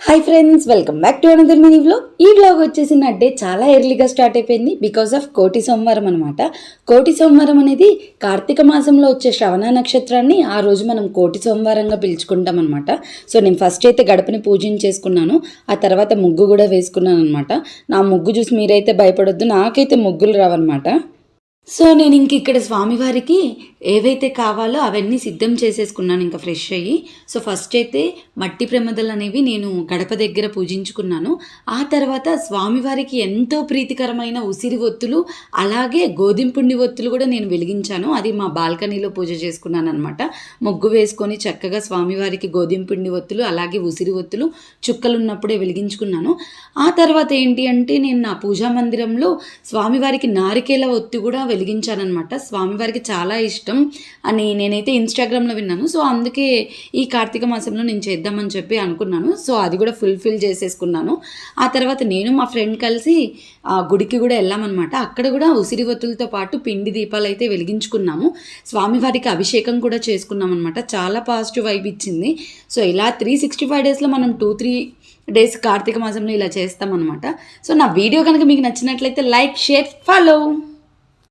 Hi friends, welcome back to another mini vlog. ఈ vlog వచ్చేసి నా డే చాలా ఎర్లీగా స్టార్ట్ అయిపోయింది బికాస్ ఆఫ్ కోటి సోమవారం అనమాట. కోటి సోమవారం అనేది కార్తీక మాసంలో వచ్చే శ్రవణ నక్షత్రాన్ని ఆ రోజు మనం కోటి సోమవారంగా పిలుచుకుంటాం అనమాట. సో నేను ఫస్ట్ అయితే గడపని పూజించేసుకున్నాను, ఆ తర్వాత ముగ్గు కూడా వేసుకున్నాను అనమాట. నా ముగ్గు చూసి మీరైతే భయపడొద్దు, నాకైతే ముగ్గులు రావన్నమాట. సో నేను ఇక్కడ స్వామివారికి ఏవైతే కావాలో అవన్నీ సిద్ధం చేసేసుకున్నాను ఇంకా ఫ్రెష్ అయ్యి. సో ఫస్ట్ అయితే మట్టి ప్రమిదలు అనేవి నేను గడప దగ్గర పూజించుకున్నాను. ఆ తర్వాత స్వామివారికి ఎంతో ప్రీతికరమైన ఉసిరి ఒత్తులు అలాగే గోధుమ పిండి ఒత్తులు కూడా నేను వెలిగించాను. అది మా బాల్కనీలో పూజ చేసుకున్నాను అనమాట. ముగ్గు వేసుకొని చక్కగా స్వామివారికి గోధుమ పిండి ఒత్తులు అలాగే ఉసిరి ఒత్తులు చుక్కలు ఉన్నప్పుడే వెలిగించుకున్నాను. ఆ తర్వాత ఏంటి అంటే నేను నా పూజా మందిరంలో స్వామివారికి నారికేల ఒత్తి కూడా వెలిగించానమాట. స్వామివారికి చాలా ఇష్టం అని నేనైతే ఇన్స్టాగ్రామ్లో విన్నాను. సో అందుకే ఈ కార్తీక మాసంలో నేను చేద్దామని చెప్పి అనుకున్నాను. సో అది కూడా ఫుల్ఫిల్ చేసేసుకున్నాను. ఆ తర్వాత నేను మా ఫ్రెండ్ కలిసి గుడికి కూడా వెళ్ళామన్నమాట. అక్కడ కూడా ఉసిరి ఒత్తులతో పాటు పిండి దీపాలు అయితే వెలిగించుకున్నాము. స్వామివారికి అభిషేకం కూడా చేసుకున్నాం అనమాట. చాలా పాజిటివ్ వైబ్ ఇచ్చింది. సో ఇలా 365 డేస్లో మనం 2-3 డేస్ కార్తీక మాసంలో ఇలా చేస్తామన్నమాట. సో నా వీడియో కనుక మీకు నచ్చినట్లయితే లైక్, షేర్, ఫాలో.